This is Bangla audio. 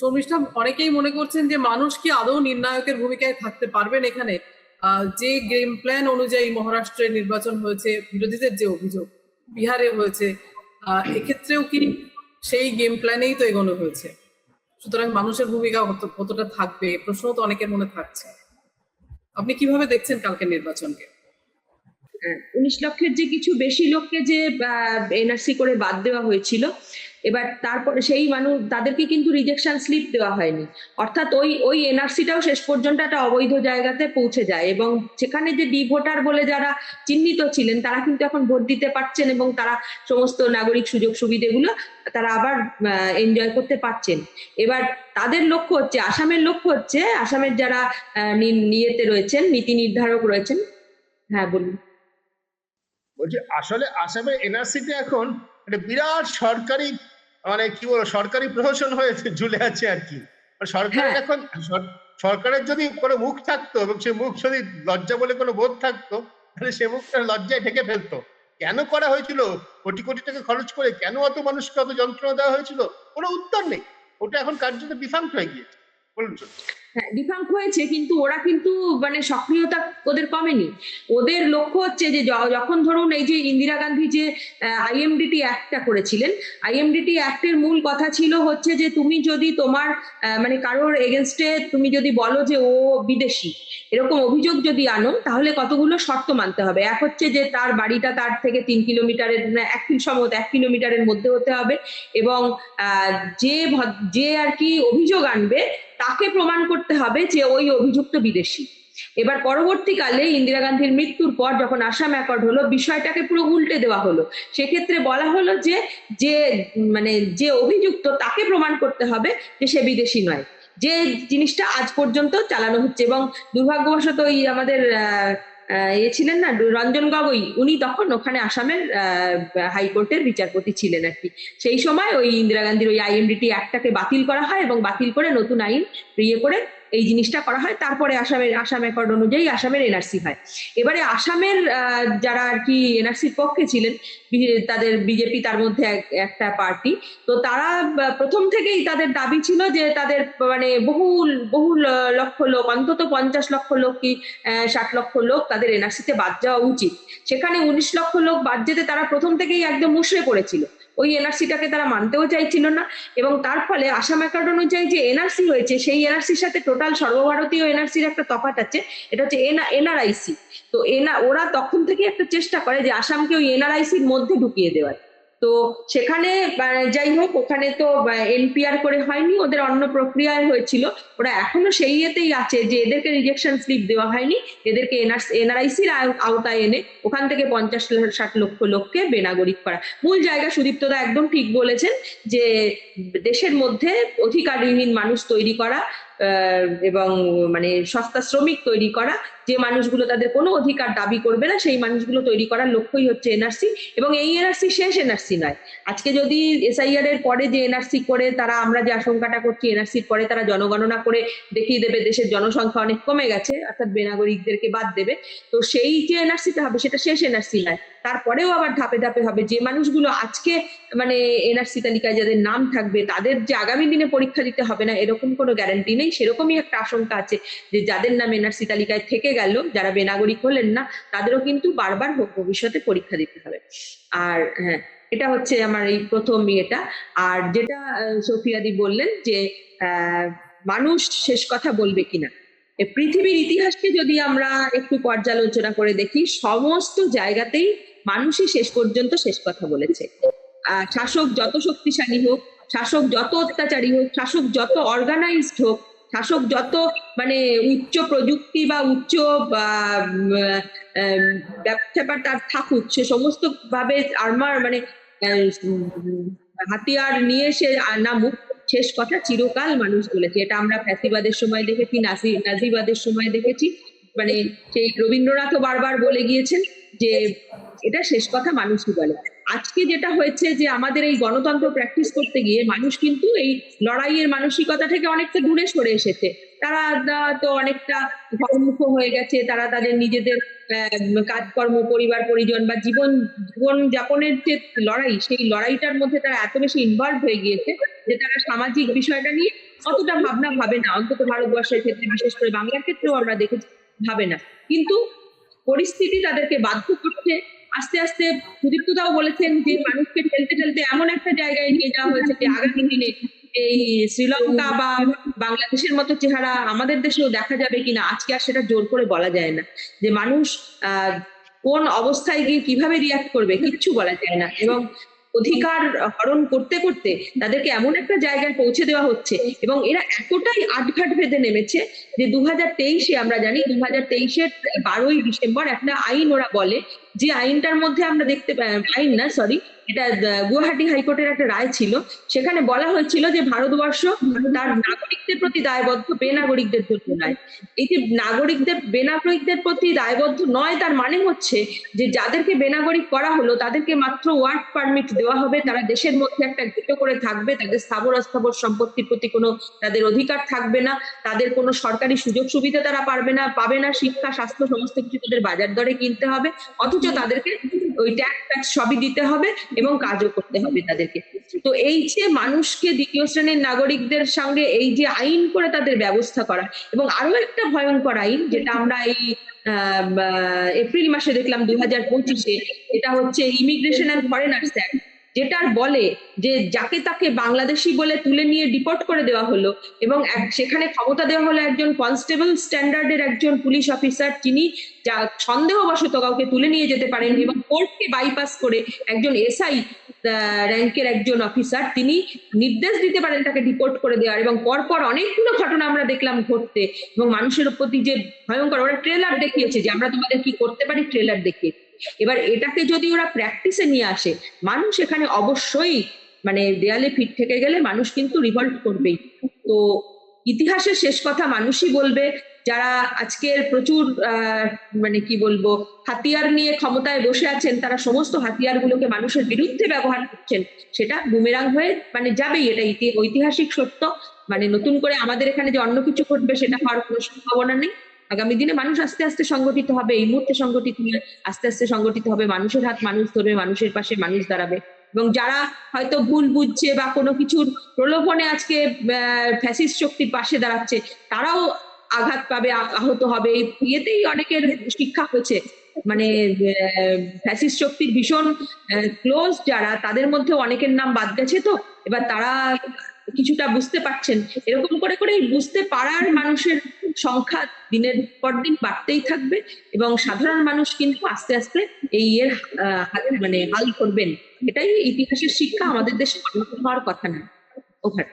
শর্মিষ্ঠা, অনেকেই মনে করছেন যে মানুষ কি আদৌ নির্ণায়কের ভূমিকায় থাকতে পারবেন এখানে? যে গেম প্ল্যান অনুযায়ী মহারাষ্ট্রের নির্বাচন হয়েছে, বিরোধীদের যে অভিযোগ বিহারে হয়েছে, এক্ষেত্রেও কি সেই গেম প্ল্যানেই তো এগোনো হয়েছে? সুতরাং মানুষের ভূমিকা কতটা থাকবে প্রশ্ন তো অনেকের মনে থাকছে। আপনি কিভাবে দেখছেন কালকের নির্বাচনকে? 19 লক্ষের যে কিছু বেশি লোককে যে এনআরসি করে বাদ দেওয়া হয়েছিল, এবার তারপরে সেই মানুষ তাদেরকে কিন্তু রিজেকশন স্লিপ দেওয়া হয়নি, অর্থাৎ ওই এনআরসিটাও শেষ পর্যন্ত একটা অবৈধ জায়গাতে পৌঁছে যায় এবং সেখানে যে ডি ভোটার বলে যারা চিহ্নিত ছিলেন তারা কিন্তু এখন ভোট দিতে পারছেন এবং তারা সমস্ত নাগরিক সুযোগ সুবিধাগুলো তারা আবার এনজয় করতে পারছেন। এবার তাদের লক্ষ্য হচ্ছে, আসামের লক্ষ্য হচ্ছে, আসামের যারা নিয়েতে রয়েছেন, নীতি নির্ধারক রয়েছেন। হ্যাঁ বলুন। বলছি আসলে আসামে এনআরসিতে এখন একটা বিরাট সরকারি মানে কি বলবো সরকারি প্রহসন হয়ে ঝুলে আছে আর কি। সরকারের এখন সরকারের যদি কোনো মুখ থাকতো এবং সে মুখ যদি লজ্জা বলে কোনো বোধ থাকতো তাহলে সে মুখটা লজ্জায় ঢেকে ফেলতো। কেন করা হয়েছিল কোটি কোটি টাকা খরচ করে, কেন অত মানুষকে অত যন্ত্রণা দেওয়া হয়েছিল, কোনো উত্তর নেই। ওটা এখন কার্যত ডিফাঙ্ক্ট হয়ে গিয়েছে। বলুন। হ্যাঁ, ডিফাঙ্ক হয়েছে, কিন্তু ওরা কিন্তু মানে সক্রিয়তা ওদের কমেনি। ওদের লক্ষ্য হচ্ছে যে যখন ধরুন এই যে ইন্দিরা গান্ধী যে আইএমডিটি অ্যাক্টটা করেছিলেন, আইএমডিটি অ্যাক্টের মূল কথা ছিল হচ্ছে যে তুমি যদি তোমার মানে কারোর এগেনস্টে তুমি যদি বলো যে ও বিদেশি এরকম অভিযোগ যদি আনো, তাহলে কতগুলো শর্ত মানতে হবে। এক হচ্ছে যে তার বাড়িটা তার থেকে 3 কিলোমিটারের সম্ভবত 1 কিলোমিটারের মধ্যে হতে হবে এবং যে আর কি অভিযোগ আনবে তাকে প্রমাণ করতে হবে যে ওই অভিযুক্ত বিদেশি। এবার পরবর্তীকালে ইন্দিরা গান্ধীর মৃত্যুর পর যখন আসাম অ্যাকর্ড হলো, বিষয়টাকে পুরো উল্টে দেওয়া হলো। সেক্ষেত্রে বলা হলো যে মানে যে অভিযুক্ত তাকে প্রমাণ করতে হবে যে সে বিদেশি নয়, যে জিনিসটা আজ পর্যন্ত চালানো হচ্ছে। এবং দুর্ভাগ্যবশত ওই আমাদের ছিলেন না রঞ্জন গগৈ, উনি তখন ওখানে আসামের হাইকোর্টের বিচারপতি ছিলেন আর কি। সেই সময় ওই ইন্দিরা গান্ধীর ওই আইএমডিটি অ্যাক্টটাকে বাতিল করা হয় এবং বাতিল করে নতুন আইন করে এই জিনিসটা করা হয়। তারপরে আসাম অ্যাকর্ড অনুযায়ী আসামের এনআরসি হয়। এবারে আসামের যারা আর কি এনআরসির পক্ষে ছিলেন, তাদের বিজেপি তার মধ্যে একটা পার্টি, তো তারা প্রথম থেকেই তাদের দাবি ছিল যে তাদের মানে বহু লক্ষ লোক, অন্তত 50 লক্ষ লোক কি 60 লক্ষ লোক তাদের এনআরসিতে বাদ যাওয়া উচিত। সেখানে 19 লক্ষ লোক বাদ যেতে তারা প্রথম থেকেই একদম মুষড়ে পড়েছিল, ওই এনআরসিটাকে তারা মানতেও চাইছিল না। এবং তার ফলে আসাম অ্যাকর্ড অনুযায়ী যে এনআরসি হয়েছে, সেই এনআরসির সাথে টোটাল সর্বভারতীয় এনআরসির একটা তফাৎ আছে, এটা হচ্ছে এনআরআইসি। তো ওরা তখন থেকে একটা চেষ্টা করে যে আসামকে ওই এনআরআইসির মধ্যে ঢুকিয়ে দেওয়ার। তো সেখানে যাই হোক, ওখানে তো এনপিআর করে হয়নি, ওদের অন্য প্রক্রিয়ায় হয়েছিল। ওরা এখনো সেই ইয়েতেই আছে যে এদেরকে রিজেকশন স্লিপ দেওয়া হয়নি, এদেরকে এনআরআইসির আওতায় এনে ওখান থেকে 50-60 লক্ষ লোককে বেনাগরিক করা। মূল জায়গা সুদীপ্তদা একদম ঠিক বলেছেন যে দেশের মধ্যে অধিকারহীন মানুষ তৈরি করা এবং মানে সস্তা শ্রমিক তৈরি করা, যে মানুষগুলো তাদের কোনো অধিকার দাবি করবে না, সেই মানুষগুলো তৈরি করার লক্ষ্যই হচ্ছে এনআরসি। এবং এই এনআরসি শেষ এনআরসি নয়। আজকে যদি এসআইআর এর পরে যে এনআরসি করে তারা, আমরা যে আশঙ্কাটা করছি এনআরসির পরে তারা জনগণনা করে দেখিয়ে দেবে দেশের জনসংখ্যা অনেক কমে গেছে, অর্থাৎ বেনাগরিকদেরকে বাদ দেবে, তো সেই যে এনআরসিটা হবে সেটা শেষ এনআরসি নয়। তারপরেও আবার ধাপে ধাপে হবে। যে মানুষগুলো আজকে মানে এনআরসি তালিকায় যাদের নাম থাকবে তাদের যে আগামী দিনে পরীক্ষা দিতে হবে না এরকম কোনো গ্যারান্টি নেই। সেরকমই একটা আশঙ্কা আছে যে যাদের নাম এনআরসি তালিকায় থেকে গেল, যারা বেনাগরিক হলেন না, তাদেরও কিন্তু বারবার ভবিষ্যতে পরীক্ষা দিতে হবে। আর হ্যাঁ, এটা হচ্ছে আমার এই প্রথম ইয়েটা। আর যেটা সোফিয়াদি বললেন যে মানুষ শেষ কথা বলবে কিনা, পৃথিবীর ইতিহাসকে যদি আমরা একটু পর্যালোচনা করে দেখি, সমস্ত জায়গাতেই মানুষই শেষ পর্যন্ত শেষ কথা বলেছে। শাসক যত শক্তিশালী হোক, শাসক যত অত্যাচারী হোক, শাসক যত অর্গানাইজড হোক, শাসক যত মানে উচ্চ প্রযুক্তি বা উচ্চ ব্যবসা তার থাকুক, সে সমস্ত ভাবে আর্মার মানে হাতিয়ার নিয়ে সে নামুক, শেষ কথা চিরকাল মানুষ বলেছে। এটা আমরা ফ্যাসিবাদের সময় দেখেছি, নাজিবাদের সময় দেখেছি, মানে সেই রবীন্দ্রনাথও বারবার বলে গিয়েছেন যে এটা শেষ কথা মানুষই বলে। আজকে যেটা হয়েছে যে আমাদের এই গণতন্ত্র প্র্যাকটিস করতে গিয়ে মানুষ কিন্তু এই লড়াইয়ের মানসিকতা থেকে অনেকটা দূরে সরে এসেছে। তারা তো অনেকটা ঘরমুখ হয়ে গেছে, তারা তাদের নিজেদের কাজকর্ম, পরিবার পরিজন বা জীবন যাপনের যে লড়াই, সেই লড়াইটার মধ্যে তারা এত বেশি ইনভলভ হয়ে গিয়েছে যে তারা সামাজিক বিষয়টা নিয়ে অতটা ভাবনা ভাবে না, অন্তত ভারতবর্ষের ক্ষেত্রে, বিশেষ করে বাংলার ক্ষেত্রেও আমরা দেখেছি ভাবে না। কিন্তু পরিস্থিতি তাদেরকে বাধ্য করছে। আস্তে আস্তে সুদীপ্তদাও বলেছেন যে মানুষকে ঠেলতে ঠেলতে এমন একটা জায়গায় নিয়ে যাওয়া হয়েছে যে আগামী দিনে এই শ্রীলঙ্কা বা বাংলাদেশের মতো চেহারা আমাদের দেশেও দেখা যাবে কিনা আজকে আর সেটা জোর করে বলা যায় না। যে মানুষ কোন অবস্থায় গিয়ে কিভাবে রিয়াক্ট করবে কিচ্ছু বলা যায় না, এবং অধিকার হরণ করতে করতে তাদেরকে এমন একটা জায়গায় পৌঁছে দেওয়া হচ্ছে, এবং এরা এতটাই আটঘাট বেঁধে নেমেছে যে 2023-এ আমরা জানি 2023-এর 12ই ডিসেম্বর একটা আইন ওরা বলে, যে আইনটার মধ্যে আমরা দেখতে আইন না সরি এটা গুয়াহাটি হাইকোর্টের একটা রায় ছিল, সেখানে বলা হয়েছিল যে ভারতবর্ষ তার নাগরিকদের প্রতি দায়বদ্ধ, বেনাগরিকদের জন্য নয়। এই যে বেনাগরিকদের প্রতি দায়বদ্ধ নয়, তার মানে হচ্ছে যে যাদেরকে বেনাগরিক করা হলো তাদেরকে মাত্র ওয়ার্ক পারমিট দেওয়া হবে, তারা দেশের মধ্যে একটা গেটো করে থাকবে, তাদের স্থাবর অস্থাবর সম্পত্তির প্রতি কোনো তাদের অধিকার থাকবে না, তাদের কোনো সরকারি সুযোগ সুবিধা তারা পাবে না, শিক্ষা স্বাস্থ্য সমস্ত কিছু তাদের বাজার দরে কিনতে হবে, অথচ তাদেরকে ওই ট্যাক্স সবই দিতে হবে এবং কাজও করতে হবে তাদেরকে। তো এই যে মানুষকে দ্বিতীয় শ্রেণীর নাগরিকদের সঙ্গে এই যে আইন করে তাদের ব্যবস্থা করা, এবং আরো একটা ভয়ঙ্কর আইন যেটা আমরা এই এপ্রিল মাসে দেখলাম 2025-এ, এটা হচ্ছে ইমিগ্রেশন অ্যান্ড ফরেনার্স অ্যাক্ট, যেটার বলে যে যাকে তাকে বাংলাদেশি বলে তুলে নিয়ে ডিপোর্ট করে দেওয়া হলো, এবং সেখানে ক্ষমতা দেওয়া হলো একজন কনস্টেবল স্ট্যান্ডার্ডের একজন পুলিশ অফিসার, যিনি যা সন্দেহবশত কাউকে তুলে নিয়ে যেতে পারেন, এবং কোর্টকে বাইপাস করে একজন এসআই র্যাঙ্কের একজন অফিসার তিনি নির্দেশ দিতে পারেন তাকে ডিপোর্ট করে দেওয়ার, এবং পরপর অনেকগুলো ঘটনা আমরা দেখলাম ঘটতে, এবং মানুষের প্রতি যে ভয়ঙ্কর, ওরা ট্রেলার দেখিয়েছে যে আমরা তোমাদের কি করতে পারি, ট্রেলার দেখিয়ে। এবার এটাকে যদি ওরা প্র্যাকটিসে নিয়ে আসে, মানুষ এখানে অবশ্যই মানে দেয়ালে পিঠ থেকে গেলে মানুষ কিন্তু রিভল্ট করবেই। তো ইতিহাসের শেষ কথা মানুষই বলবে, যারা আজকের প্রচুর মানে কি বলবো হাতিয়ার নিয়ে ক্ষমতায় বসে আছেন, তারা সমস্ত হাতিয়ার গুলোকে মানুষের বিরুদ্ধে ব্যবহার করছেন, সেটা বুমেরাং হয়ে মানে যাবেই, এটা ঐতিহাসিক সত্য। মানে নতুন করে আমাদের এখানে যে অন্য কিছু ঘটবে সেটা হওয়ার কোনো সম্ভাবনা নেই। আগামী দিনে মানুষ আস্তে আস্তে সংগঠিত হবে, এই মুহূর্তে সংগঠিত নয়, আস্তে আস্তে সংগঠিত হবে, মানুষের হাত মানুষ ধরবে, মানুষের পাশে মানুষ দাঁড়াবে, এবং যারা হয়তো ভুল বুঝছে বা কোনো কিছুর প্রলোভনে আজকে ফ্যাসিস্ট শক্তির পাশে দাঁড়াচ্ছে, তারাও আঘাত পাবে, আহত হবে। ইয়েতেই অনেকের শিক্ষা হয়েছে, মানে ফ্যাসিস্ট শক্তির ভীষণ ক্লোজ যারা, তাদের মধ্যে অনেকের নাম বাদ গেছে, তো এবার তারা কিছুটা বুঝতে পারছেন। এরকম করে করে বুঝতে পারার মানুষের সংখ্যা দিনের পর দিন বাড়তেই থাকবে, এবং সাধারণ মানুষ কিন্তু আস্তে আস্তে এই এর মানে হাল করবেন। এটাই ইতিহাসের শিক্ষা, আমাদের দেশে হওয়ার কথা না। ওভার।